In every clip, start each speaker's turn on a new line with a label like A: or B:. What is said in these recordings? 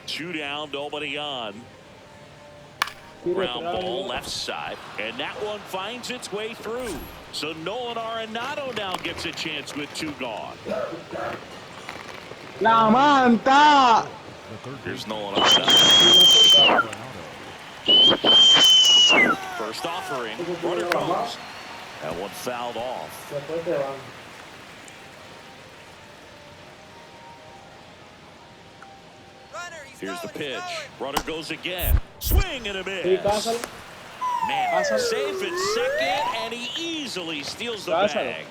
A: Two down, nobody on. Ground ball left side, and that one finds its way through. So Nolan Arenado now gets a chance with two gone.
B: La manta.
A: Here's Nolan Arenado. First offering, runner goes. That one fouled off. Here's the pitch. Runner goes again. Swing and a miss. Man, safe at second, and he easily steals the bag.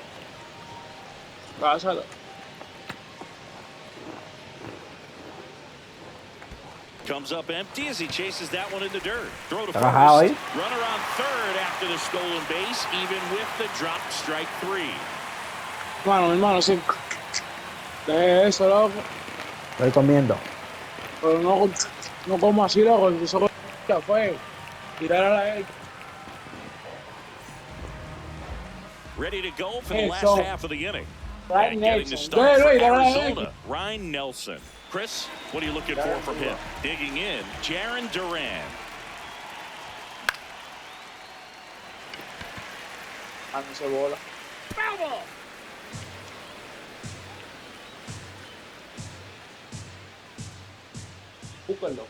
A: Comes up empty as he chases that one in the dirt. Throw to first. Runner on third after the stolen base, even with the dropped strike three.
B: Hermano, sí. De eso, loco.
C: Estoy comiendo.
B: Pero no como así, loco. Eso ya fue. Tirar a la X.
A: Ready to go for the last half of the inning.
B: Ryan
A: getting the start for Arizona, Ryan Nelson. Chris, what are you looking for from him? Digging in, Jarren Duran.
B: Dándose bola.
A: Foul ball.
B: Búscalo.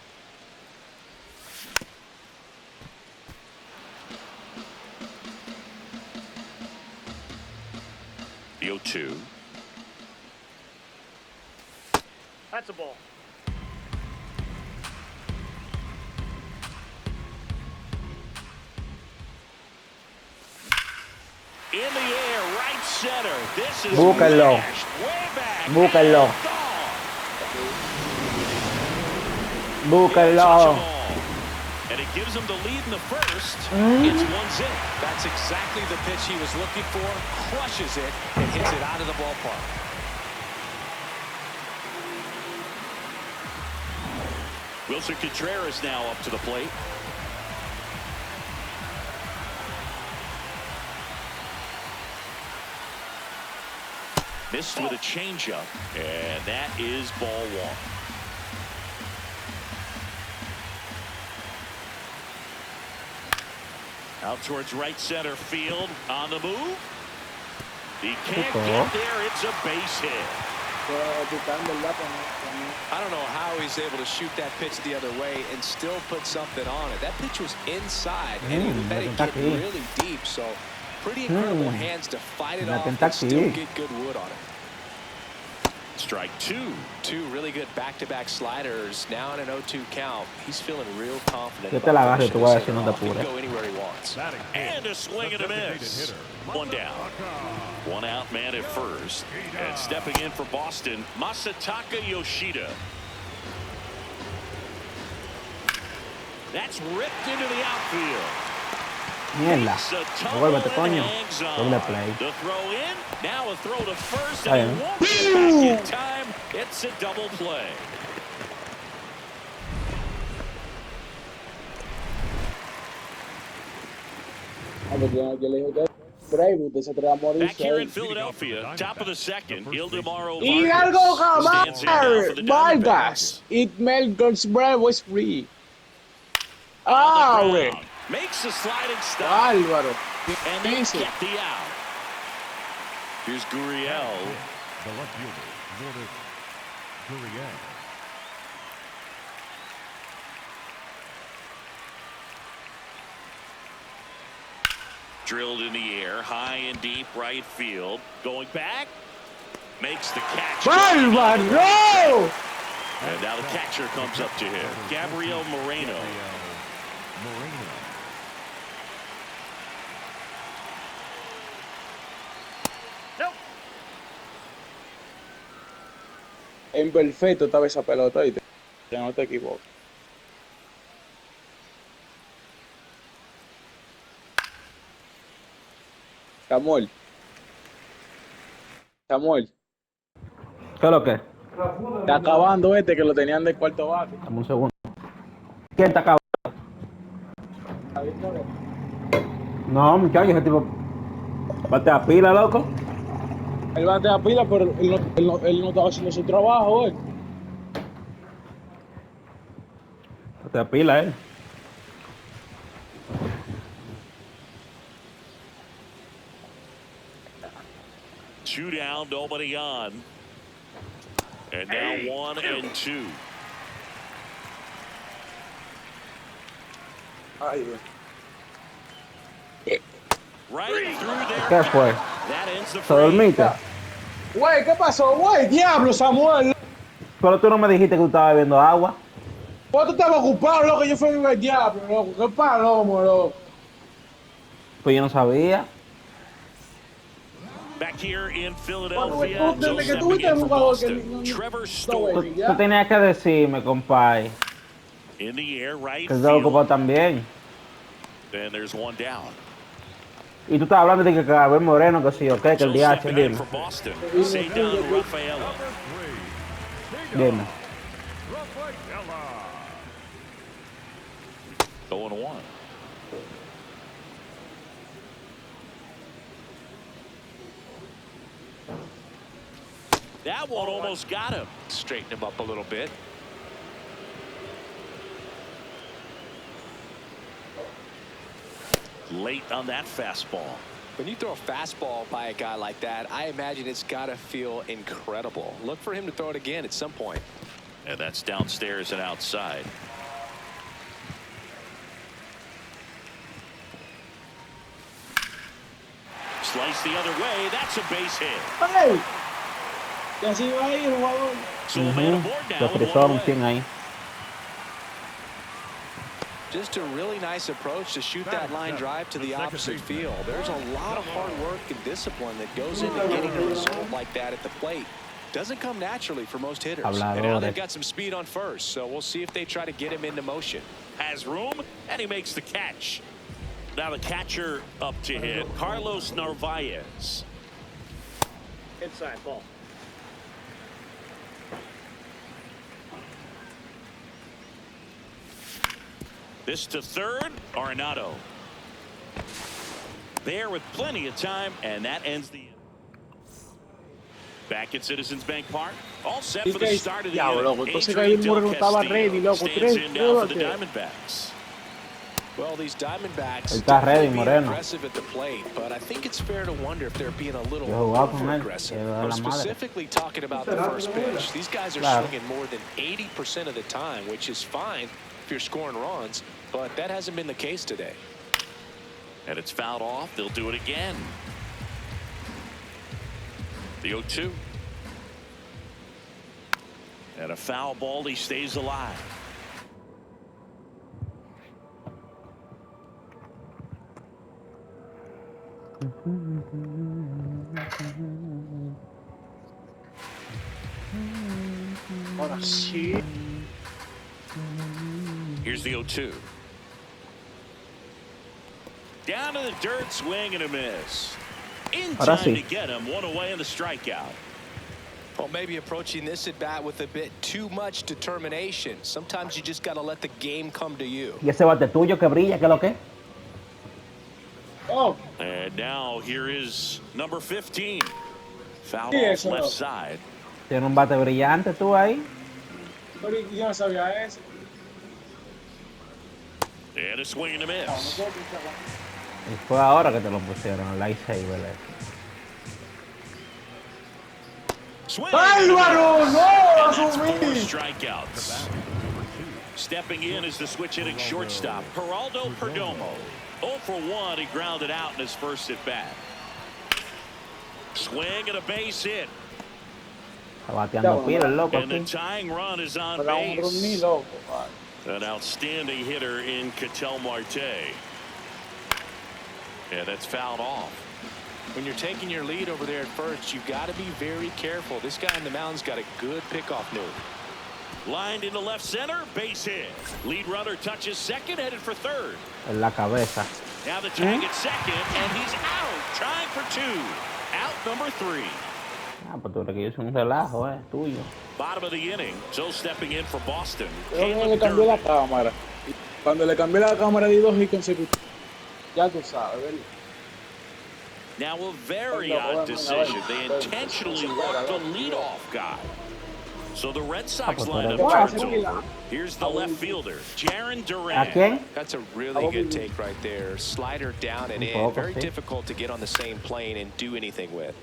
A: The 0-2.
D: That's a ball.
A: In the air, right center. This is
C: Búscalo.
A: way back.
C: Búscalo. Búscalo.
A: And it gives him the lead in the first. It's 1-0.
E: That's exactly the pitch he was looking for. Crushes it and hits it out of the ballpark.
A: Wilson Contreras now up to the plate. Missed with a changeup, and that is ball one. Out towards right center field on the move. He can't get there. It's a base hit.
E: I don't know how he's able to shoot that pitch the other way and still put something on it. That pitch was inside, and he let it get really deep. So pretty incredible hands to fight it off and still get good wood on it.
A: Strike two.
E: Two really good back-to-back sliders. Now in an 0-2 count. He's feeling real confident.
C: Yo te la agarro y tú vas a decir no te
E: He can
C: apures.
E: go anywhere he wants.
A: And a swing and a miss. One down. One out man at first. And stepping in for Boston, Masataka Yoshida. That's ripped into the outfield.
C: Mierda. Devuélvete, coño. Doble play.
A: The throw in. Now a throw to first. And he won't get back in time. It's a double play. Back here in Philadelphia, top of the second, Ildemaro
B: Hidalgo
A: stands in now for the
B: Vargas.
A: Diamondbacks.
B: It Melton's bread was free. Ah, güey.
A: Makes the sliding stop.
B: Álvaro.
A: And they get the out. Here's Gurriel.
F: The left fielder, Nordic Gurriel.
A: Drilled in the air, high and deep right field. Going back. Makes the catch.
B: Álvaro.
A: And now the catcher comes up to him. Gabriel Moreno.
B: En perfecto estaba esa pelota, ¿viste? Que no te equivoques. Samuel. Samuel.
C: ¿Qué es lo que?
B: Está acabando este que lo tenían de cuarto bate.
C: Dame un segundo. ¿Quién está acabando? No, muchacho, ese tipo. Bate a pila, loco.
B: Él bate a pila, pero él no estaba haciendo su trabajo, ¿eh?
C: Se apila él.
A: Two down, nobody on. And now 1 and 2.
B: Ay, güey.
A: Right through there.
C: ¿Qué fue?
A: That ends the
C: ¿Se
A: frame.
C: dormiste?
B: Güey, ¿qué pasó, güey? Diablo, Samuel.
C: Pero tú no me dijiste que tú estabas bebiendo agua.
B: Vos tú estabas ocupado, loco. Yo fui el diablo, loco. Qué palomo, loco.
C: Pues yo no sabía.
A: Back here in
B: Cuando
A: Philadelphia,
B: tú,
A: Joe
B: desde que
A: stepping
B: tuviste
A: in
B: el
A: for
B: jugador que
A: Boston. Trevor
C: Tú,
A: Story
C: tú tenías que decirme, compadre,
A: in the air, right
C: que estaba ocupado
A: field.
C: también.
A: Then there's one down.
C: Y tú estabas hablando de que Gabriel Moreno, que sí, ok, que el
A: Joe
C: día
A: stepping in
C: dime.
A: for Boston. Cedar Rafaela.
C: Dime.
A: 0-1. That one almost got him.
E: Straighten him up a little bit.
A: Late on that fastball.
E: When you throw a fastball by a guy like that, I imagine it's got to feel incredible. Look for him to throw it again at some point.
A: And that's downstairs and outside. Slice the other way. That's a base hit.
B: ¡Ay! Y así va ahí el jugador.
A: So a man aboard now
C: Lo
A: with
C: frizó
A: one
C: un
A: away.
C: chin ahí.
E: Just a really nice approach to shoot that line drive to the opposite field. There's a lot of hard work and discipline that goes into getting a result like that at the plate. Doesn't come naturally for most hitters. And now
C: Habladores.
E: they've got some speed on first, so we'll see if they try to get him into motion.
A: Has room, and he makes the catch. Now the catcher up to hit, Carlos Narvaez.
D: Inside ball.
A: This to third, Arenado. There with plenty of time, and that ends the. Back at Citizens Bank Park, all set for the start of the
B: Diablo, loco.
A: inning.
B: Entonces
A: Adrian
B: Gabriel Moreno estaba
A: Del
B: ready,
A: Castillo
B: loco.
A: stands in now for the
B: Tres.
A: Diamondbacks.
E: Well, these Diamondbacks
C: Él está ready,
E: definitely being
C: Moreno.
E: aggressive at the plate, but I think it's fair to wonder if they're being a little
C: Yo jugaba con él,
E: over-aggressive.
C: que da
E: I'm
C: la madre.
E: specifically talking about the first pitch. These guys are
C: Claro.
E: swinging more than 80% of the time, which is fine if you're scoring runs, but that hasn't been the case today.
A: And it's fouled off. They'll do it again. The 0-2. And a foul ball. He stays alive.
B: Ahora sí.
A: Here's the 0-2. Down to the dirt, swing and a miss. In
C: Ahora
A: time
C: sí.
A: to get him. One away in the strikeout.
E: Well, maybe approaching this at bat with a bit too much determination. Sometimes you just got to let the game come to you.
C: Y ese bate tuyo que brilla, ¿qué es lo que?
B: Oh,
A: And now here is number 15. Foul
B: Sí,
A: off
B: eso.
A: left side.
C: Tiene un bate brillante tú ahí.
B: pero yo no sabía eso.
A: And a swing and a miss.
C: Y fue ahora que te lo pusieron, el lightsaber.
A: Swing
B: ¡Ay,
A: and a
B: Álvaro!
A: miss.
B: ¡No!
A: And that's
B: ¡Asumí!
A: 4 strikeouts. Stepping in is the switch hitting shortstop, Geraldo Perdomo. 0 for 1. He grounded out in his first at bat. Swing and a base hit.
C: Está bateando pila el loco
A: And the
C: aquí.
A: tying run is on
B: Me da un dormí,
A: base.
B: loco. Ay.
A: An outstanding hitter in Ketel Marte. And that's fouled off.
E: When you're taking your lead over there at first, you've got to be very careful. This guy in the mound's got a good pickoff move.
A: Lined into left center, base hit. Lead runner touches second, headed for third.
C: En la cabeza.
A: Now the tag at second, and he's out. Trying for 2. Out number 3.
C: Ah, pues tú crees que yo soy un relajo, tuyo.
A: Bottom of the inning, Joe stepping in for Boston.
B: Creo que le
A: Caleb
B: cambié la
A: Durbin.
B: cámara. Cuando le cambié la cámara di 2 hits consecutivos. Ya tú sabes, ¿verdad?
A: Now a very odd decision. They intentionally walked the leadoff guy. So the Red Sox
C: pues,
A: lineup
C: pero-
A: turns over. Here's the left fielder, Jaron
C: ¿A
A: Duran.
C: quién?
E: That's a really good take right there. Slider down and
C: Un
E: in.
C: poco,
E: Very
C: sí.
E: difficult to get on the same plane and do anything with.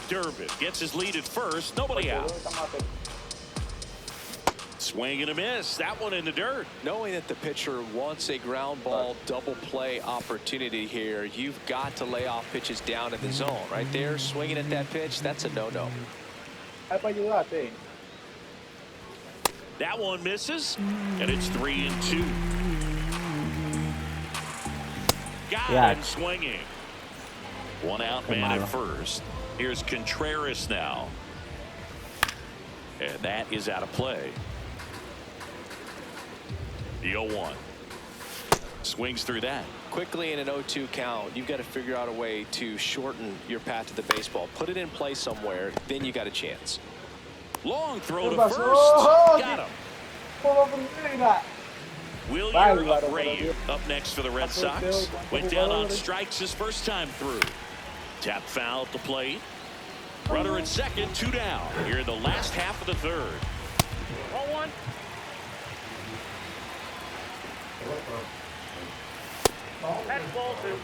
A: Durbin gets his lead at first. Nobody out. Swing and a miss. That one in the dirt.
E: Knowing that the pitcher wants a ground ball double play opportunity here, you've got to lay off pitches down in the zone. Right there, swinging at that pitch, that's a no-no.
A: That one misses, and it's 3-2. Got him swinging. One out man at first. Here's Contreras now. And that is out of play. The 0-1. Swings through that.
E: Quickly in an 0-2 count, you've got to figure out a way to shorten your path to the baseball. Put it in play somewhere, then you got a chance.
A: Long throw to first. Got him. William Abreu up next for the Red Sox. Went down on strikes his first time through. Tap foul at the plate. Runner at second, 2 down. Here in the last half of the third.
D: 1-1. That's ball 2.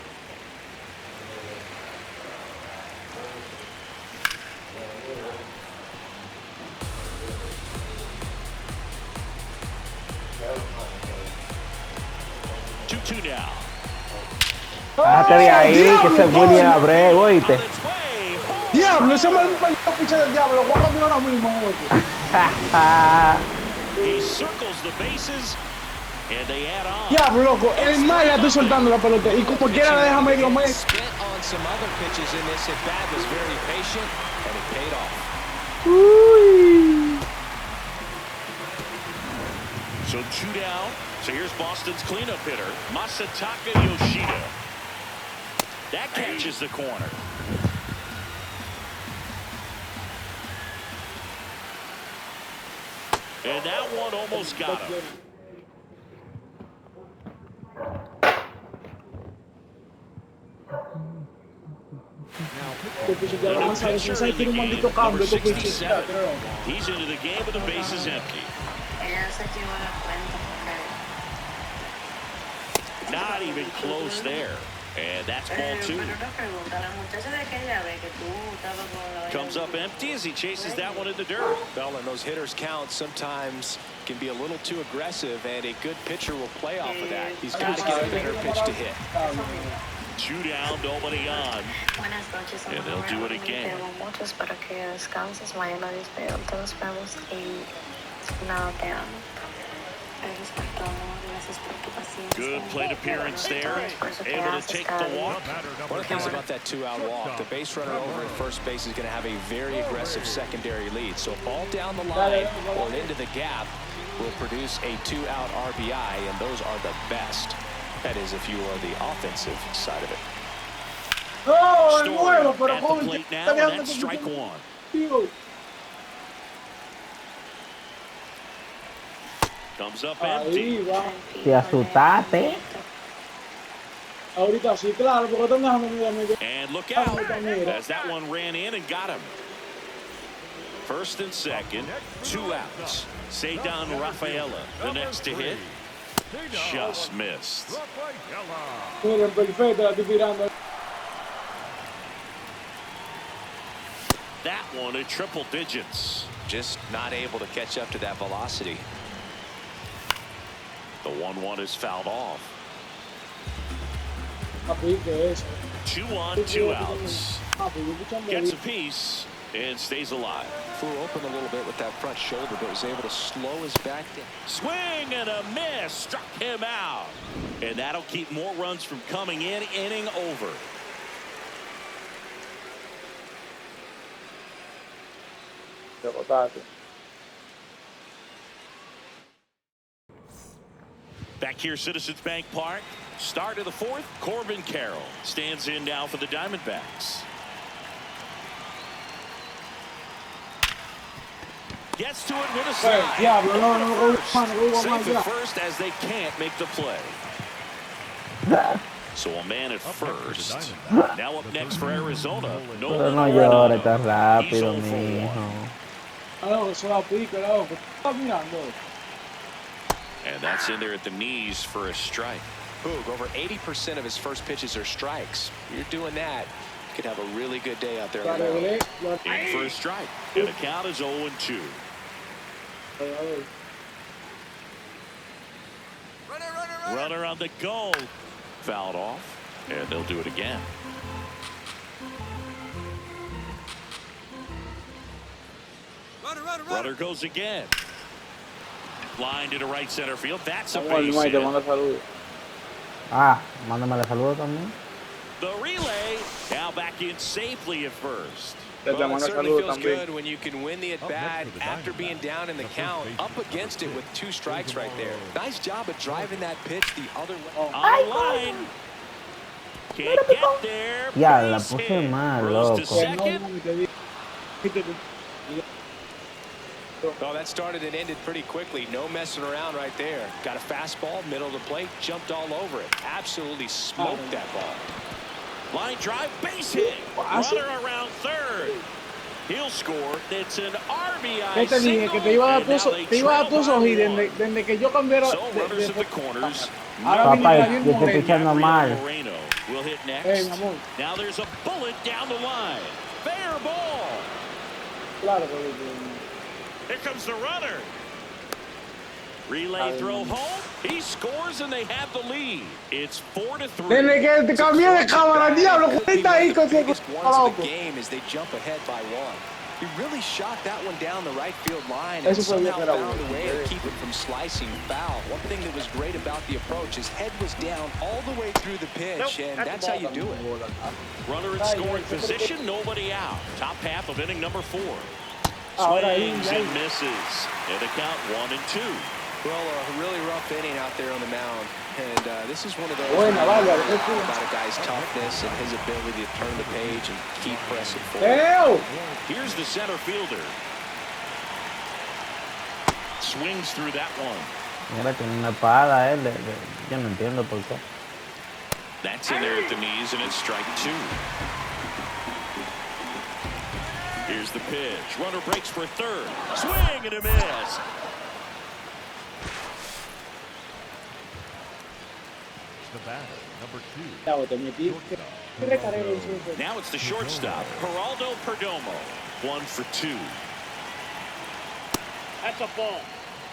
A: Two now.
C: Bájate de ahí, que ese es William Abreu, oíste.
A: On its way.
B: Diablo, ese mal picha del diablo. Voy a cambiar ahora mismo,
A: He circles the bases, and they add on.
B: Diablo, loco. El Maya estoy soltando la pelota. Y como quiera la deja medio mes.
E: Spent on some other pitches in this at bat, was very patient, and it paid off.
A: So 2 down. So here's Boston's cleanup hitter, Masataka Yoshida. That catches the corner. And that one almost got him.
B: Tiene un maldito cambio.
A: Number 67. He's into the game with the bases empty. Not even close there. And that's ball 2. Comes up empty as he chases that one in the dirt.
E: Well, and those hitters count sometimes can be a little too aggressive, and a good pitcher will play off of that. He's got to get a better pitch to hit.
A: 2 down, nobody on. And they'll do it again. Good plate appearance there. Able to take the walk.
E: One of the things about that 2-out walk, the base runner over at first base is going to have a very aggressive secondary lead. So a ball down the line or into the gap will produce a 2-out RBI, and those are the best. That is, if you are the offensive side of it.
A: Story at the plate now, and that's strike 1. Comes up empty.
C: Te asustaste.
B: Ahorita sí, claro, porque están dejando medio.
A: And look out, as that one ran in and got him. First and second, 2 outs. Cedar Rafaela, the next to hit. Just missed.
B: Miren, perfecto, la estoy tirando.
A: That one at triple digits.
E: Just not able to catch up to that velocity.
A: The 1-1 is fouled off. 2 on, 2 outs. Gets a piece and stays alive.
E: Flew open a little bit with that front shoulder, but was able to slow his back down.
A: Swing and a miss. Struck him out. And that'll keep more runs from coming in. Inning over. Back here, Citizens Bank Park. Start of the 4th. Corbin Carroll stands in now for the Diamondbacks. Gets to it with a slide. Safe at first as they can't make the play. So a man at
F: Up next for the
A: first.
F: Diamondbacks,
A: Now up
F: the
A: next
F: third
A: for
F: baseman,
A: Arizona.
C: Pero no
A: Nolan
C: llores
A: Arenado.
C: tan
A: He's
C: rápido,
A: 0 for 1.
C: mijo.
B: Loco, eso da pique, loco. ¿Qué estás mirando?
A: And that's in there at the knees for a strike.
E: Boog, over 80% of his first pitches are strikes. You're doing that, you could have a really good day out there
B: Lo
E: on the mound.
B: arreglé.
A: In for a strike. And the count is 0-2. Runner on the go. Fouled off. And they'll do it again. Runner goes again. Line to the right center field. That's a base
B: Te
A: hit.
B: mando saludos.
C: Ah, mándame el saludo también.
A: The relay now back in safely at first.
B: Te
E: Well, it
B: mando
E: certainly
B: saludos
E: feels
B: también.
E: good when you can win the
F: Up
E: at-bat
F: next for the
E: after
F: Diamondbacks,
E: being down in the
F: the first
E: count,
F: baseman,
E: up against it with 2 strikes right there.
F: Tomorrow.
E: Nice job of driving that pitch the other way.
B: Oh.
A: On the line. Can't get there.
C: Ya, la
A: Base
C: puse
A: hit.
C: mal,
A: Throws to
C: loco.
B: Que no,
A: second.
B: mami, te di-
E: Oh, that started and ended pretty quickly. No messing around right there. Got a fastball, middle of the plate, jumped all over it. Absolutely smoked that ball.
A: Line drive, base hit.
B: Pase.
A: Runner around third. He'll score. It's an RBI
B: ¿Qué te dije? Que te iba a dar
A: single, and now
B: tus,
A: they
B: te iba a dar
A: trail
B: tus
A: by
B: ojos
A: one.
B: desde que yo cambiara
A: So runners at the corners.
B: Ahora
C: Papá,
B: viene
C: yo
B: Daniel
C: estoy
B: Moreno.
C: pichando mal.
A: Moreno will hit next.
B: Hey, mi amor.
A: Now there's a bullet down the line. Fair ball.
B: Claro que
A: Here comes the runner. Relay throw home. He scores and they have the lead. It's 4-3.
B: desde que te cambié de cámara, diablo,
E: Could be
B: está
E: one
B: ahí
E: of the
B: con ese
E: biggest ones of
B: loco.
E: the game as they jump ahead by 1. He really shot that one down the right field line and
B: Eso fue bien
E: somehow
B: que era
E: found
B: bueno.
E: a way to keep it from slicing foul. One thing that was great about the approach, his head was down all the way through the pitch, and that's how you do it.
A: Runner in scoring position, nobody out. Top half of inning number 4.
B: Ahora ahí,
A: Swings
B: ahí.
A: and misses. And a count 1-2.
E: Well, a really rough inning out there on the mound, and this is one of those
B: Buena, Bárbaro,
E: where you
B: qué
E: learn
B: cool.
E: about a guy's toughness and his ability to turn the page and keep pressing forward.
B: ¡Eo!
A: Here's the center fielder. Swings through that one.
C: Mira, tiene una espada, yo no entiendo por qué.
A: That's in there at the knees, and it's strike 2. Here's the pitch. Runner breaks for third. Swing and a miss.
F: The batter, number 2.
B: Ya, te metí. ¿Qué recargué el super?
A: Now it's the shortstop, Geraldo Perdomo. 1 for 2.
D: That's a ball.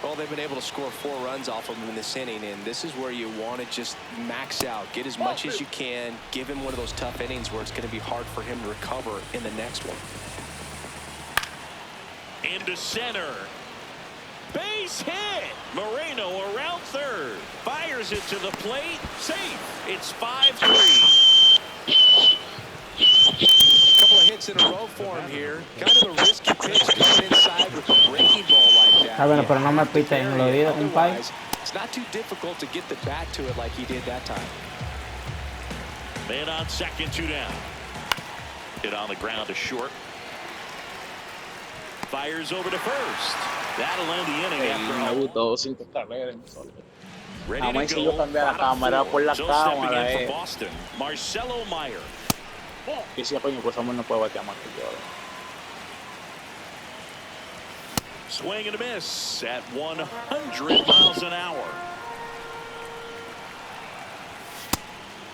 E: Well, they've been able to score 4 runs off of him in this inning, and this is where you want to just max out, get as much as you can, give him one of those tough innings where it's going to be hard for him to recover in the next one.
A: Into center. Base hit. Moreno around third. Fires it to the plate. Safe. It's 5-3.
E: Couple of hits in a row for him here. Kind of a risky pitch coming inside with a breaking ball like that.
C: Está bueno, pero no me
E: You have to
C: pita en el
E: carry it.
C: oído, compadre.
E: Otherwise, it's not too difficult to get the bat to it like he did that time.
A: Man on second, 2 down. Hit on the ground to short. Fires over to first. That'll end the inning
B: Me
A: after
B: gustó 5 carreras.
A: ready
B: Jamás
A: to
B: hice yo
A: go.
B: cambiar la
A: Bottom
B: cámara
A: four.
B: por la
A: So stepping
B: cámara,
A: in for Boston, Marcelo Meyer.
B: Y decía, coño, pues hombre no puede batear más que yo.
A: Swing and a miss at 100 miles an hour.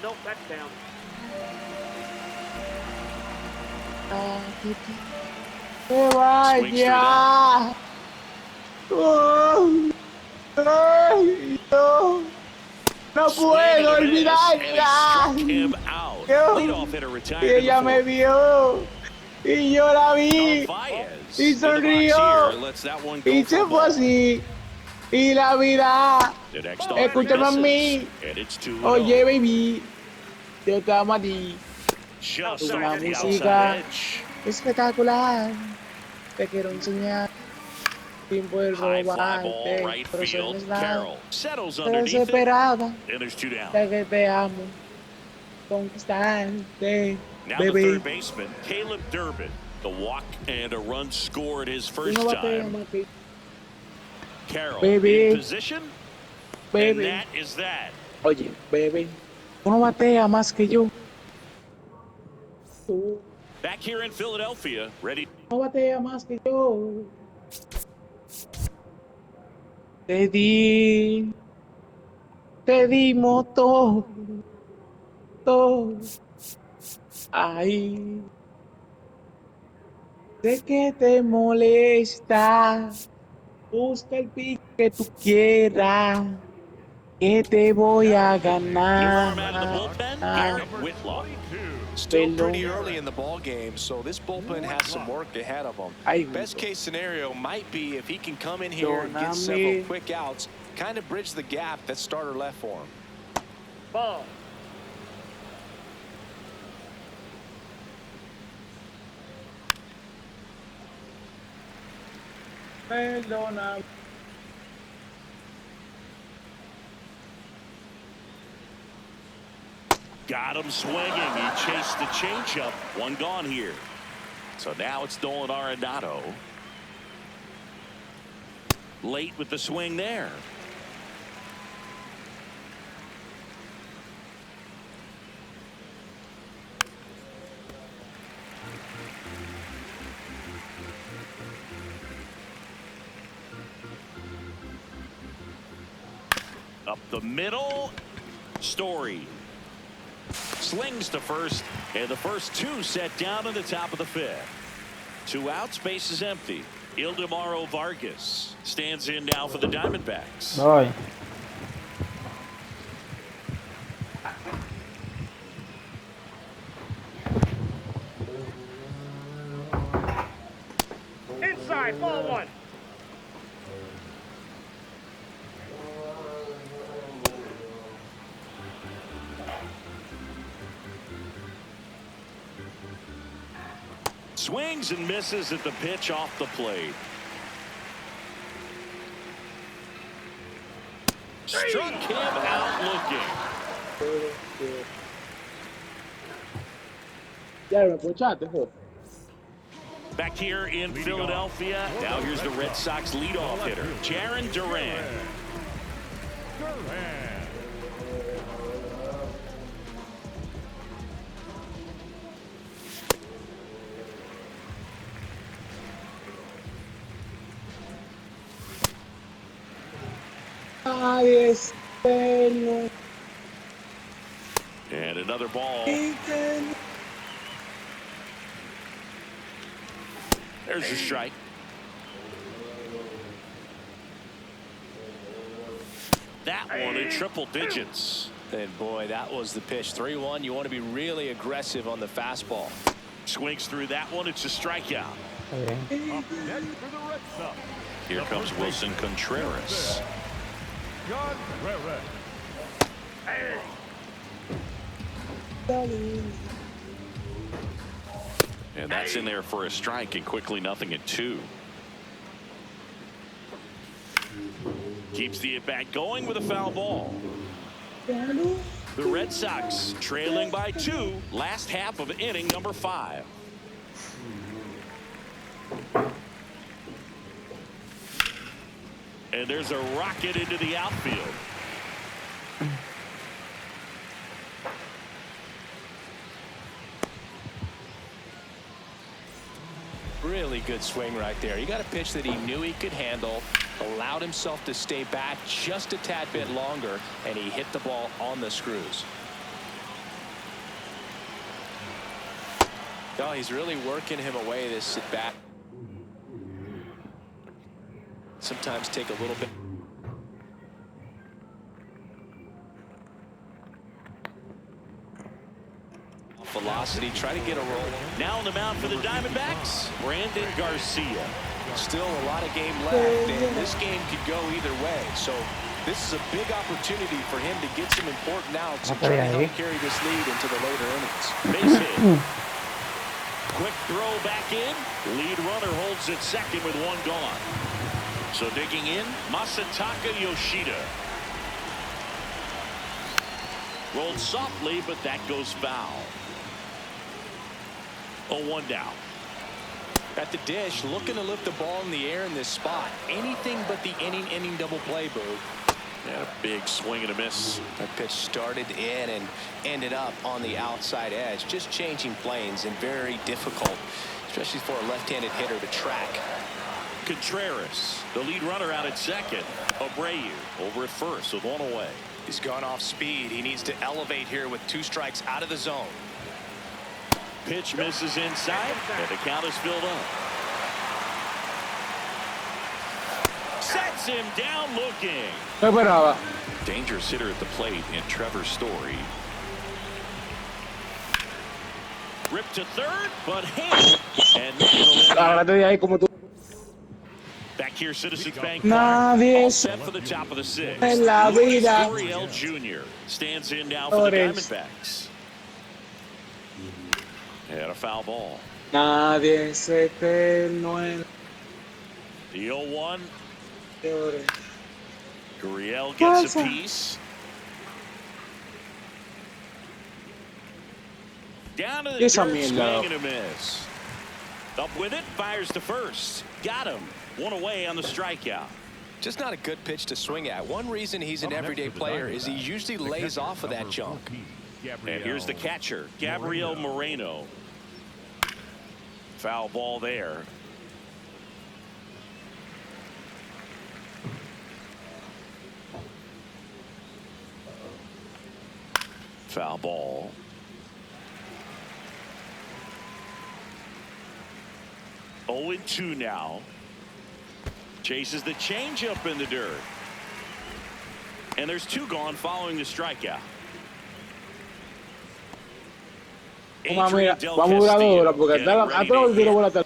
D: Nope, that's down.
B: ¡Que vaya! ¡Ay, no! ¡No puedo olvidarla!
A: Him out.
B: Yo.
A: Leadoff hitter retired.
B: Y ella me vio. Y yo la vi. Y sonrió. Y se fue así. Y la vida. Escúchame a mí. Oye, baby. Yo te amo a ti.
A: Just
B: Una
A: off the
B: música.
A: outside edge.
B: Espectacular. Te quiero enseñar. Sin poder
A: High fly ball,
B: robarte.
A: right
B: Pero soy
A: field.
B: desesperada.
A: Carroll settles underneath it.
B: Desesperada.
A: And there's 2 down.
B: De que te amo. Conquistarte.
A: Now the
B: Baby.
A: third baseman, Caleb Durbin. The walk and a run scored his
B: Tú
A: first
B: no bateas
A: time.
B: más que
A: Carroll
B: Baby.
A: in position.
B: Baby.
A: And that is that.
B: Oye, baby, Tú no bateas más que yo. Tú
A: Back here in Philadelphia, ready.
B: no bateas más que yo. Te dimos todo, todo. Ay, sé que te molesta. Busca el pick que tú quieras. Que te voy a
A: New arm out of the
B: ganar.
A: bullpen, Garrett Whitlock.
E: Still pretty
B: Pelón.
E: early in the ball game, so this bullpen has some work ahead of them.
B: Ay,
E: Best case scenario might be if he can come in here and get several quick outs, kind of bridge the gap that starter left for him.
D: Ball.
B: Perdona.
A: Got him swinging. He chased the changeup. One gone here. So now it's Nolan Arenado. Late with the swing there. Up the middle. Story slings to first, and the first two set down in the top of the fifth. 2 outs, base is empty. Ildemaro Vargas stands in now for the Diamondbacks.
C: Voy.
D: Inside, ball 1.
A: Swings and misses at the pitch off the plate. Struck him out looking.
B: Ya lo escuchaste, jo.
A: Back here in Philadelphia, now here's the Red Sox leadoff hitter, Jarren Duran. And another ball. There's your strike. That one in triple digits.
E: And boy, that was the pitch. 3-1. You want to be really aggressive on the fastball.
A: Swings through that one. It's a strikeout.
F: Up next for the Red Sox.
A: Here comes Wilson Contreras.
F: Contreras.
A: And that's in there for a strike, and quickly 0-2. Keeps the at-bat going with a foul ball. The Red Sox trailing by 2, last half of inning number 5. And there's a rocket into the outfield.
E: Really good swing right there. He got a pitch that he knew he could handle, allowed himself to stay back just a tad bit longer, and he hit the ball on the screws. Oh, he's really working him away, this at bat. Sometimes take a little bit. Velocity, try to get a roll.
A: Now on the mound for the Diamondbacks, Brandon Garcia.
E: Still a lot of game left, and this game could go either way. So this is a big opportunity for him to get some important outs and try to help carry this lead into the later innings.
A: Base hit. Quick throw back in. Lead runner holds at second with 1 gone. So digging in, Masataka Yoshida. Rolled softly, but that goes foul. 0-1 down.
E: At the dish, looking to lift the ball in the air in this spot. Anything but the inning double play, Boo.
A: And a big swing and a miss.
E: That pitch started in and ended up on the outside edge. Just changing planes and very difficult, especially for a left-handed hitter to track.
A: Contreras, the lead runner out at second. Abreu over at first with one away.
E: He's gone off speed. He needs to elevate here with 2 strikes out of the zone.
A: Pitch misses inside, and the count is filled up. Sets him down looking. Dangerous hitter at the plate in Trevor Story. Ripped to third, but hit. And back here, Citizens Bank Park. All set for the top of the 6th. Gurriel Jr. stands in now for the Diamondbacks. And a foul ball.
B: Nadie es eterno en
A: The 0-1. Gurriel gets a piece. Down to the dirt, swing and a miss. Up with it, fires to first. Got him. One away on the strikeout.
E: Just not a good pitch to swing at. One reason he's an everyday player is he usually lays off of that junk.
A: And here's the catcher, Gabriel Moreno. Foul ball there. Foul ball. Oh, 0-2 now. Chases the changeup in the dirt. And there's 2 gone following the strikeout.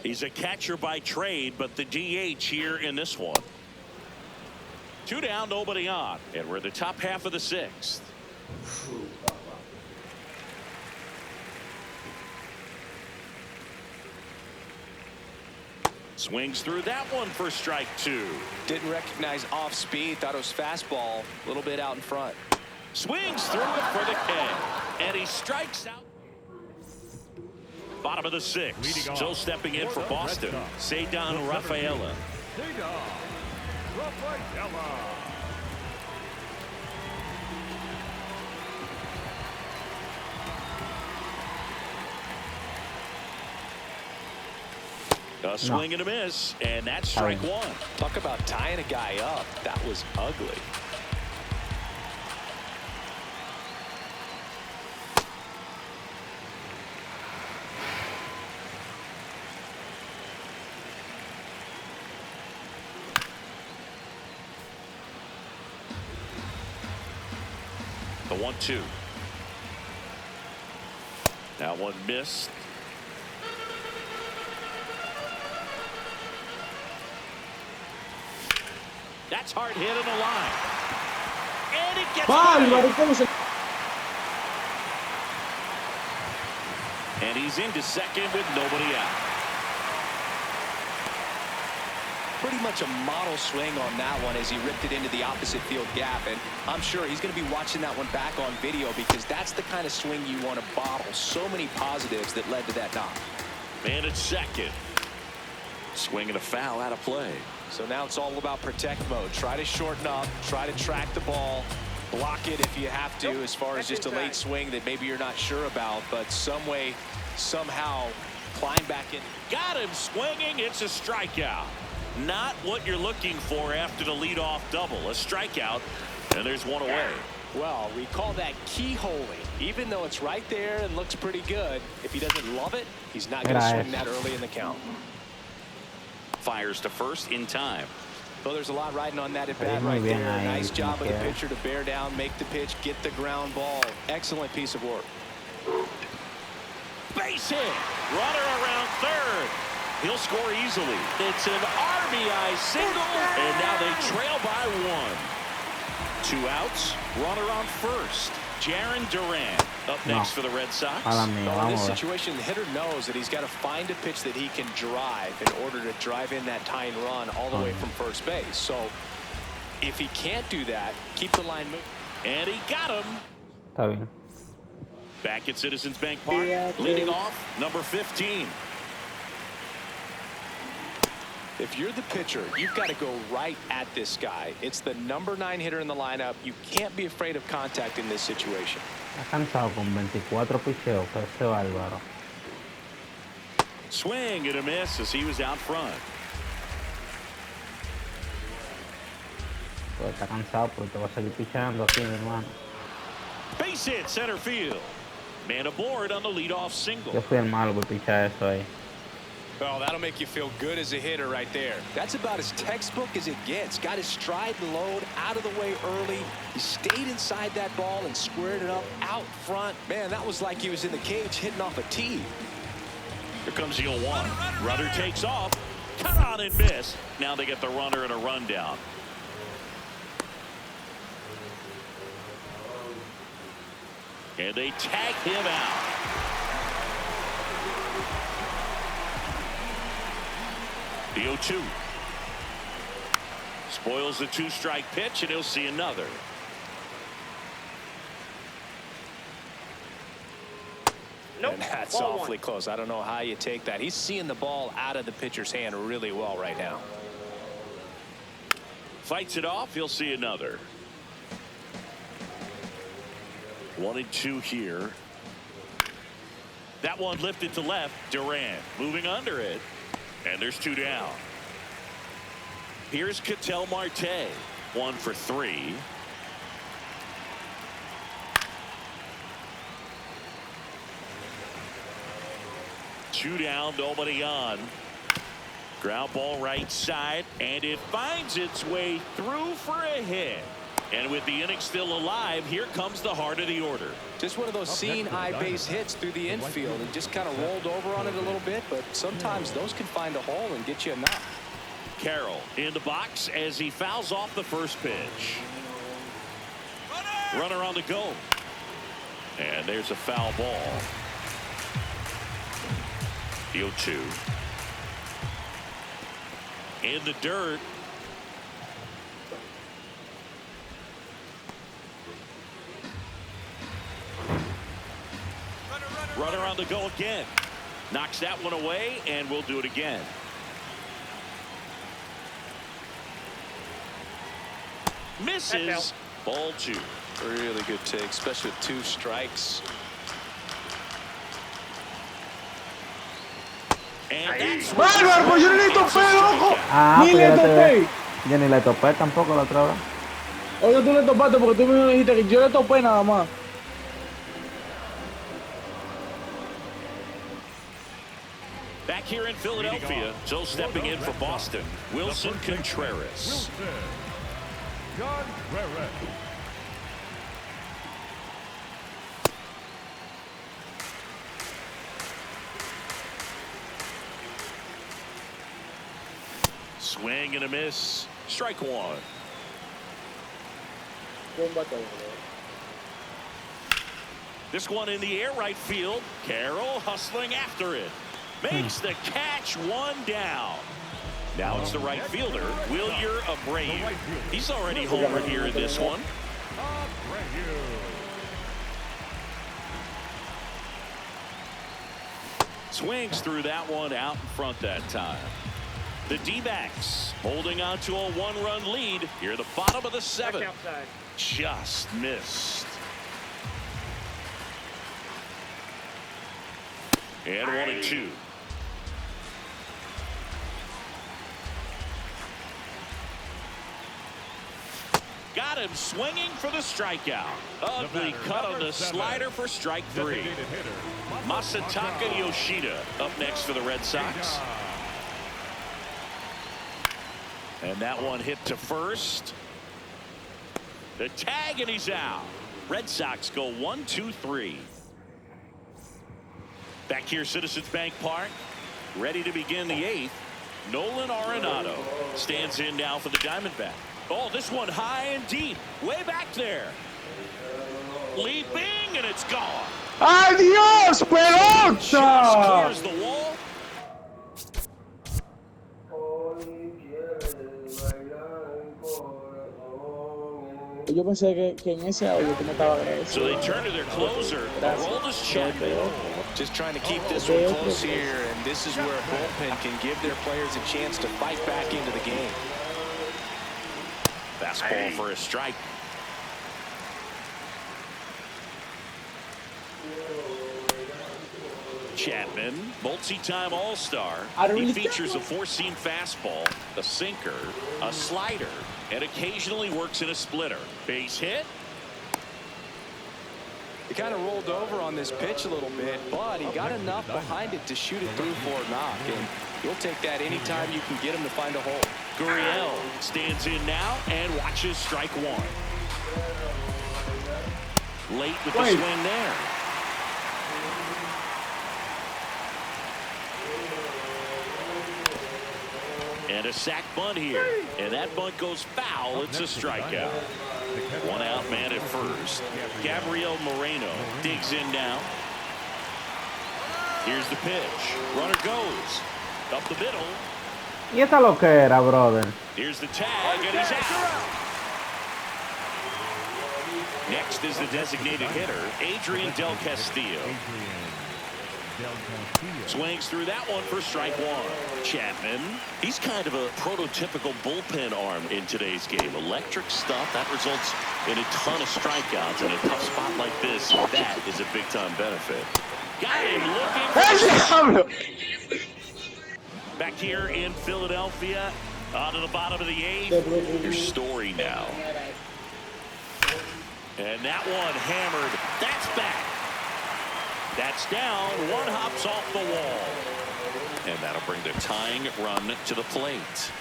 A: He's a catcher by trade, but the DH here in this one. 2 down, nobody on, and we're the top half of the 6th. Swings through that one for strike 2.
E: Didn't recognize off speed. Thought it was fastball. A little bit out in front.
A: Swings through it for the K. And he strikes out. Bottom of the 6th. So stepping in for Boston. Cedar Rafaela. A swing and a miss, and that's strike 1.
E: Talk about tying a guy up. That was ugly.
A: The 1-2. That one missed. That's hard hit in the line. And it gets away. And he's into second with nobody out.
E: Pretty much a model swing on that one as he ripped it into the opposite field gap. And I'm sure he's going to be watching that one back on video because that's the kind of swing you want to bottle. So many positives that led to that knock.
A: Man at second. Swinging a foul out of play.
E: So now it's all about protect mode. Try to shorten up, try to track the ball, block it if you have to, as far as just a late swing that maybe you're not sure about, but some way, somehow climb back in.
A: Got him swinging. It's a strikeout. Not what you're looking for after the leadoff double. A strikeout, and there's one away.
E: Well, we call that keyholing. Even though it's right there and looks pretty good, if he doesn't love it, he's not going to swing that early in the count.
A: Fires to first in time.
E: Well, there's a lot riding on that at bat right there. Nice job of the pitcher to bear down, make the pitch, get the ground ball. Excellent piece of work.
A: Base hit. Runner around third. He'll score easily. It's an RBI single, and now they trail by 1. 2 outs. Runner on first. Jarren Duran up next for the Red Sox.
E: In this situation, the hitter knows that he's got to find a pitch that he can drive in order to drive in that tying run all the way from first base. So if he can't do that, keep the line moving.
A: And he got him.
C: Está bien.
A: Back at Citizens Bank Park, leading off, number 15.
E: If you're the pitcher, you've got to go right at this guy. It's the number 9 hitter in the lineup. You can't be afraid of contact in this situation.
C: Está cansado con 24 picheos, pero ese bárbaro.
A: Swing and a miss as he was out front.
C: Pues está cansado porque te va a seguir pichando aquí, mi hermano.
A: Base hit center field. Man aboard on the leadoff single.
C: Yo fui el malo por pichar eso ahí.
E: Well, that'll make you feel good as a hitter right there. That's about as textbook as it gets. Got his stride and load out of the way early. He stayed inside that ball and squared it up out front. Man, that was like he was in the cage hitting off a tee.
A: Here comes the 0-1. Runner takes off. Cut on and miss. Now they get the runner and a rundown. And they tag him out. The 0-2. Spoils the 2-strike pitch, and he'll see another.
E: Nope. And that's awfully close. I don't know how you take that. He's seeing the ball out of the pitcher's hand really well right now.
A: Fights it off. He'll see another. 1-2 here. That one lifted to left. Durant moving under it. And there's 2 down. Here's Ketel Marte. 1 for 3. Two down, nobody on. Ground ball right side, and it finds its way through for a hit. And with the inning still alive, here comes the heart of the order.
E: Just one of those seeing eye base hits through the infield and just kind of rolled over on it a little bit, but sometimes those can find a hole and get you a knock.
A: Carroll in the box as he fouls off the first pitch. Runner on the go. And there's a foul ball. The 0-2. In the dirt. Runner on the go again. Knocks that one away, and we'll do it again. Misses. Ball 2.
E: Really good take, especially with 2 strikes.
B: ¡Bárbaro! Pues yo ni le topé, loco. Ni le topé.
C: Yo ni le topé tampoco la otra vez.
B: Oye, tú le topaste porque tú mismo dijiste que yo le topé nada más.
A: Back here in Philadelphia, so stepping in for Boston, Wilson Contreras. Swing and a miss. Strike 1. This one in the air right field. Carroll hustling after it. Makes the catch. 1 down. Now it's the right fielder, Wilyer Abreu. He's already homered here in this one. Swings through that one out in front that time. The D-backs holding on to a 1-run lead here, the bottom of the 7th. Just missed. And 1-2. Got him swinging for the strikeout. Ugly cut on the slider for strike 3. Masataka Yoshida up next for the Red Sox. And that one hit to first. The tag, and he's out. Red Sox go 1-2-3. Back here, Citizens Bank Park. Ready to begin the 8th. Nolan Arenado stands in now for the Diamondbacks. Oh, this one high and deep. Way back there. Leaping, and it's gone.
B: ¡Adiós, pelota!
A: Just clears the wall.
B: Yo pensé que en ese audio tú me estabas agradeciendo.
A: So they turn to their closer, Aroldis Chapman.
E: Just trying to keep this one close here, and this is where a bullpen can give their players a chance to fight back into the game.
A: Fastball for a strike. Chapman, multi-time All-Star. He features a four-seam fastball, a sinker, a slider, and occasionally works in a splitter. Base hit.
E: He kind of rolled over on this pitch a little bit, but he got enough behind it to shoot it through for a knock, and you'll take that anytime you can get him to find a hole.
A: Gurriel stands in now and watches strike one. Late with the swing there. And a sac bunt here, and that bunt goes foul. It's a strikeout. One out man at first. Gabriel Moreno digs in now. Here's the pitch. Runner goes up the middle.
C: ¿Y esta lo que era, brother?
A: Here's the tag, and he's out. Next is the designated hitter, Adrian Del Castillo. Swings through that one for strike one. Chapman, he's kind of a prototypical bullpen arm in today's game. Electric stuff that results in a ton of strikeouts in a tough spot like this. That is a big-time benefit. Got him looking. Back here in Philadelphia, to the bottom of the eighth. Your Story now. And that one hammered. That's back. That's down. One hops off the wall. And that'll bring the tying run to the plate.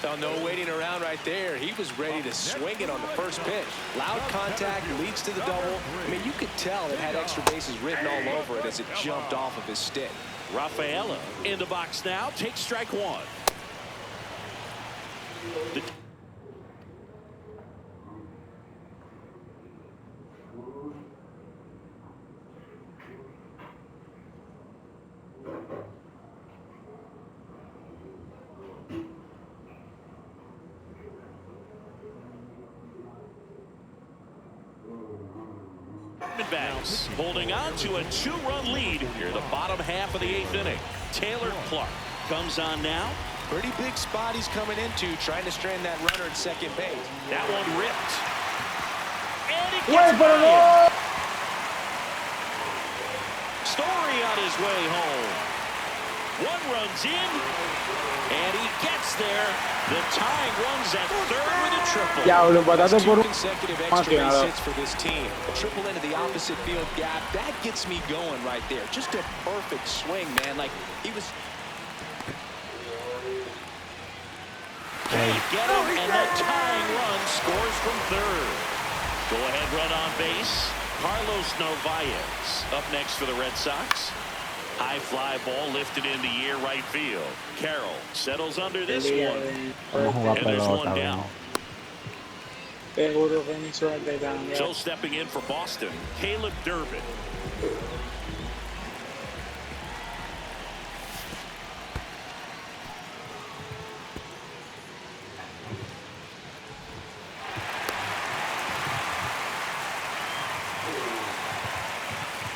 E: Now, no waiting around right there. He was ready to swing it on the first pitch. Loud contact leads to the double. I mean, you could tell it had extra bases written all over it as it jumped off of his stick.
A: Rafaela in the box now. Takes strike one. Bats holding on to a two-run lead here in the bottom half of the eighth inning. Taylor Clark comes on now.
E: Pretty big spot he's coming into, trying to strand that runner at second base.
A: That one ripped. And it gets by him. Story on his way home. One runs in, and he gets there. The tying runs at third with a triple.
E: That's two consecutive extra base hits for this team. A triple into the opposite field gap. That gets me going right there. Just a perfect swing, man. Like he was.
A: Can't get him, and the tying run scores from third. Go ahead run on base. Carlos Narvaez up next for the Red Sox. High fly ball lifted into year right field. Carroll settles under this one. And there's one down. So stepping in for Boston, Caleb Durbin.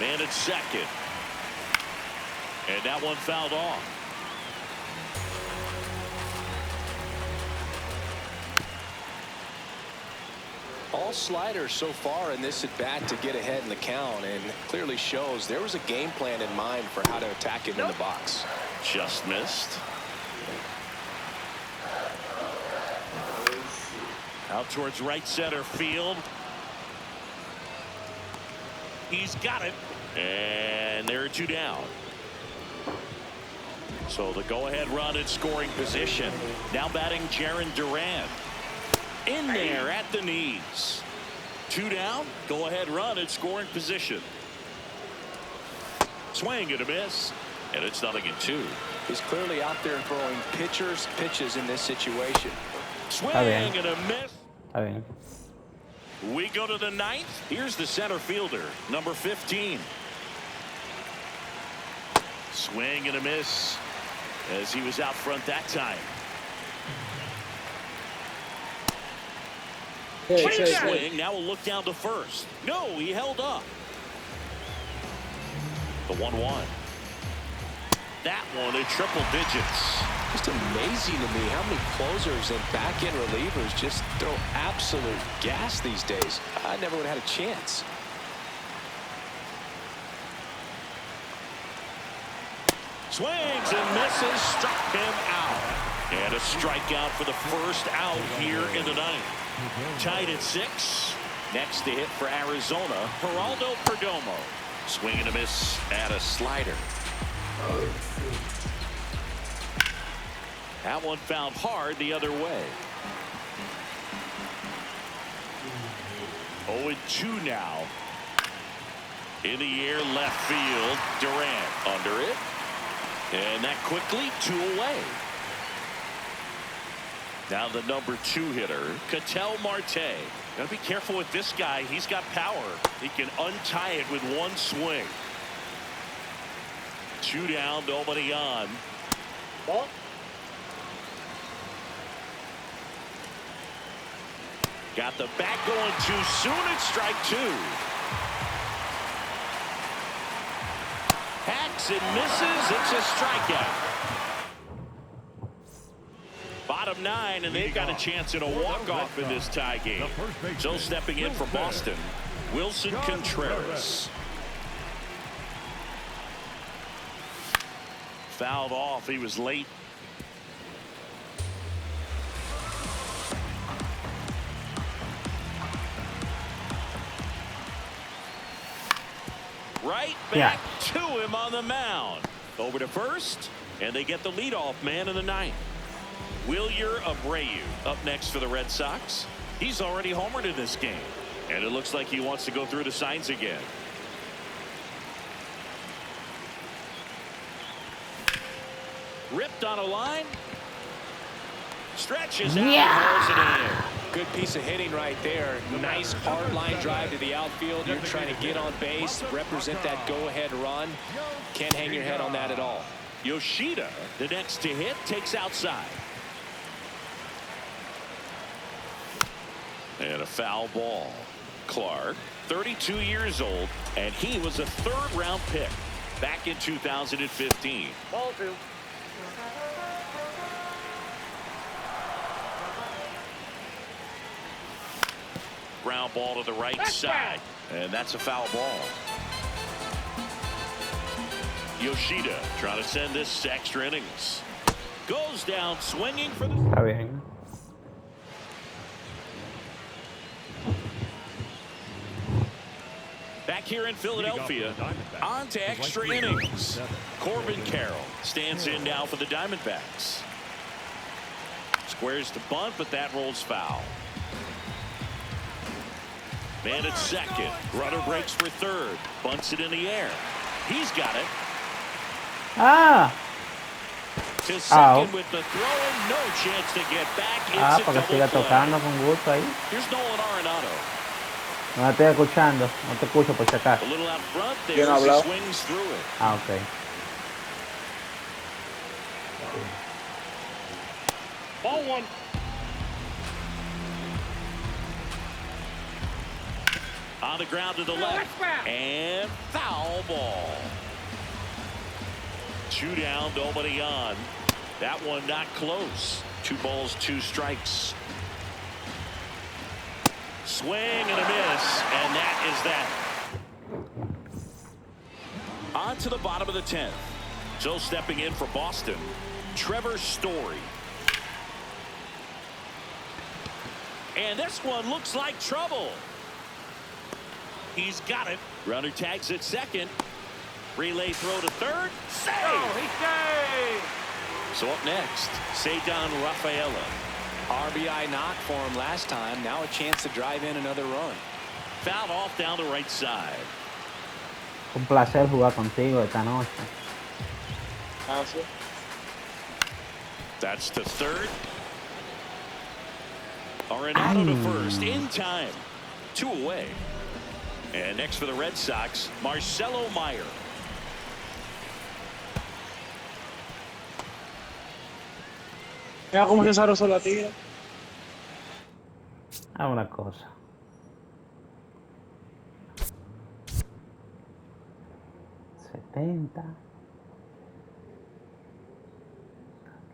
A: Man at second. And that one fouled off.
E: All sliders so far in this at bat to get ahead in the count, and clearly shows there was a game plan in mind for how to attack him in the box.
A: Just missed. Out towards right center field. He's got it. And there are two down. So the go-ahead run in scoring position. Now batting Jarren Duran. In there at the knees. Two down. Go-ahead run in scoring position. Swing and a miss. And it's 0-2.
E: He's clearly out there throwing pitches in this situation.
A: Swing and a miss. We go to the ninth. Here's the center fielder, number 15. Swing and a miss as he was out front that time. Check swing. Now we'll look down to first. No, he held up. The 1-1. That one in triple digits.
E: Just amazing to me how many closers and back-end relievers just throw absolute gas these days. I never would have had a chance.
A: Swings and misses, struck him out. And a strikeout for the first out here in the ninth. Tied at 6. Next to hit for Arizona, Geraldo Perdomo. Swing and a miss at a slider. That one found hard the other way. 0-2 now. In the air, left field. Durant under it. And that quickly 2 away. Now the number 2 hitter, Ketel Marte. Gotta be careful with this guy. He's got power. He can untie it with one swing. 2 down, nobody on. Ball. Got the bat going too soon. It's strike 2. Hacks and misses. It's a strikeout. Bottom 9, and they've got a chance at a walk-off in this tie game. So stepping in for Boston, Wilson Contreras. Fouled off. He was late. Right back to him on the mound. Over to first, and they get the leadoff man in the ninth. Wilyer Abreu up next for the Red Sox. He's already homered in this game, and it looks like he wants to go through the signs again. Ripped on a line. Stretches out and hauls it in.
E: Good piece of hitting right there. Nice hard line drive to the outfield. You're trying to get on base, represent that go-ahead run. Can't hang your head on that at all.
A: Yoshida, the next to hit, takes outside. And a foul ball. Clark, 32 years old, and he was a 3rd-round pick back in 2015.
D: Ball 2.
A: Ground ball to the right side, and that's a foul ball. Yoshida trying to send this to extra innings. Goes down swinging for the...
B: Está bien.
A: Back here in Philadelphia, on to extra innings. Corbin Carroll stands in now for the Diamondbacks. Squares to bunt, but that rolls foul. Man at second. Runner breaks for third. Bunts it in the air. He's got it. To second with the throw, and no chance to get back. It's a
B: porque siga
A: double
B: tocando
A: play.
B: con gusto ahí.
A: Here's Nolan Arenado.
B: No me estoy escuchando. No te escucho por si
A: A
B: acaso.
A: little out front there as he swings through it.
B: Ok.
D: Ball 1.
A: On the ground to the left. And foul ball. 2 down, nobody on. That one not close. 2 balls, 2 strikes. Swing and a miss, and that is that. On to the bottom of the 10th. So stepping in for Boston, Trevor Story. And this one looks like trouble. He's got it. Runner tags at second. Relay throw to third. Save!
D: Oh, he saved!
A: So up next, Ceddanne Rafaela.
E: RBI knock for him last time. Now a chance to drive in another run.
A: Fouled off down the right side.
B: Un placer jugar contigo esta noche.
A: That's to third. Arenado to first in time. 2 away. And next for the Red Sox, Marcelo Meyer.
G: Mira cómo César Sosa la tira.
C: a una cosa. ¿70?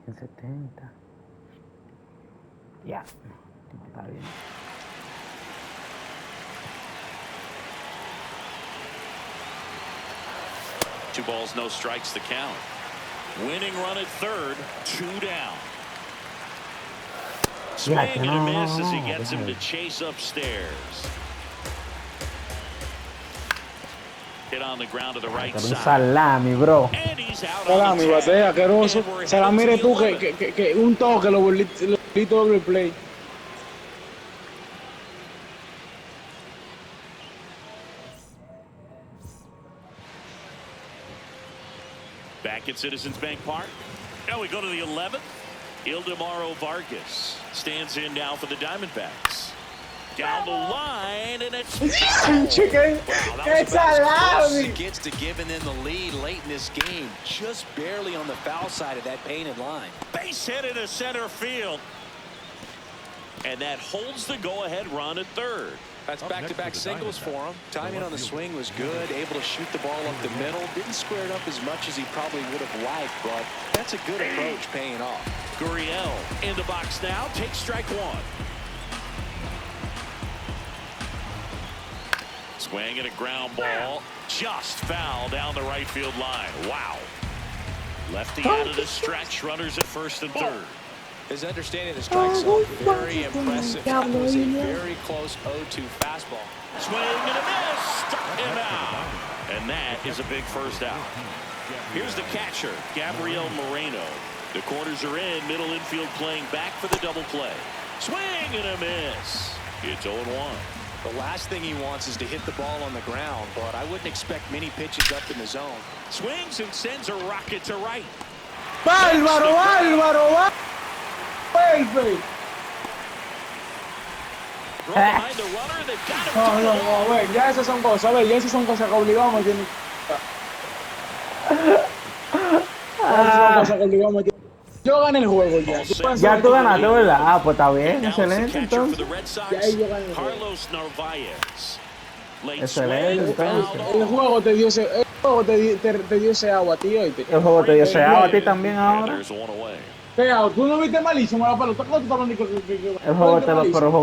C: ¿En 70? Ya, no está bien.
A: Two balls, no strikes, the count. Winning run at third, 2 down. Swing and a miss as he gets him to chase upstairs. Hit on the ground to the right side.
C: Salami, bro.
A: And he's out.
B: Salami, batea, asqueroso. Salami eres tú que un toque lo volviste doble play.
A: Back at Citizens Bank Park. Now we go to the 11th. Ildemaro Vargas stands in now for the Diamondbacks. Down the line, and it's
E: It gets to giving them the lead late in this game, just barely on the foul side of that painted line.
A: Base hit into center field, and that holds the go-ahead run at third.
E: That's back-to-back singles for him. Timing on the swing was good, able to shoot the ball up the middle. Didn't square it up as much as he probably would have liked, but that's a good approach paying off.
A: Gurriel in the box now, takes strike one. Swing and a ground ball, just foul down the right field line. Wow. Lefty out of the stretch, runners at first and third.
E: His understanding of the strike zone, very impressive. That was a very close 0-2 fastball.
A: Swing and a miss, struck him out. And that is a big first out. Here's the catcher, Gabriel Moreno. The corners are in, middle infield playing back for the double play. Swing and a miss. It's 0-1.
E: The last thing he wants is to hit the ball on the ground, but I wouldn't expect many pitches up in the zone.
A: Swings and sends a rocket to right.
B: ¡Bárbaro, bárbaro, bárbaro!
A: Behind the runner, they've got him.
B: No, a ver, ya esas son cosas, que obligamos a tener. Yo gané el juego ya.
C: Ya tú ganaste, ¿verdad? Ah, pues está bien, excelente entonces.
B: Ya ahí yo gané el juego.
A: Carlos Narvaez.
C: Excelente entonces.
B: El juego te dio ese agua, tío.
C: El juego te dio ese agua a ti también ahora.
B: Pero tú no viste malísimo la pelota.
C: El juego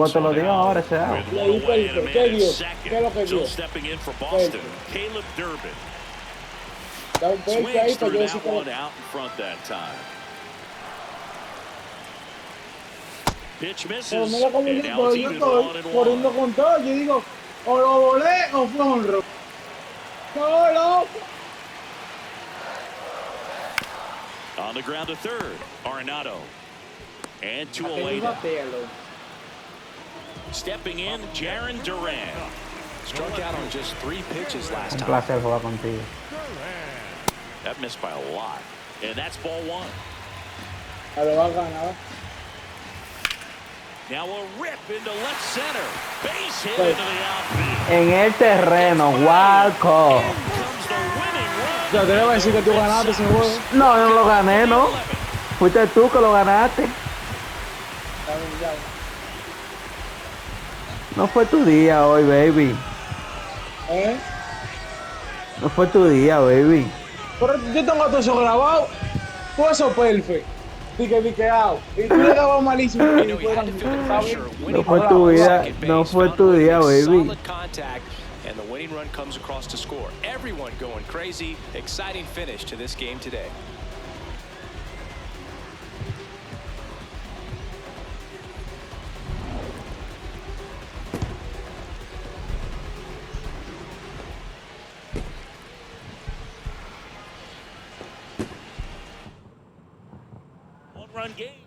C: te lo dio ahora ese agua.
B: ¿Qué dio? ¿Qué es lo que dio?
A: Caleb Durbin.
B: Da un golpe ahí para yo decir que...
A: Pitch misses.
B: Pero mira cómo yo estoy corriendo con todo. Yo digo, o lo volé o fue un rock. No, loco.
A: On the ground to third, Arenado. And to a late. Stepping in, Jarren Duran.
E: Struck out on just 3 pitches last
C: Un
E: time.
C: placer jugar contigo.
A: That missed by a lot. And that's ball 1.
B: A lo va a ganar.
A: Now a rip into left center. Base hit into the outfield.
C: En el terreno, Walco.
B: Yo te voy a decir que tú ganaste ese juego.
C: No, yo no lo gané, ¿no? Fuiste tú que lo ganaste. No fue tu día hoy, baby.
B: ¿Eh?
C: No fue tu día, baby.
B: Pero yo tengo todo eso grabado. Todo eso perfecto. Diqueado. Y tú le dabas malísimo.
C: No fue tu día, no fue tu día, baby.
E: And the winning run comes across to score. Everyone going crazy. Exciting finish to this game today.
A: One-run game.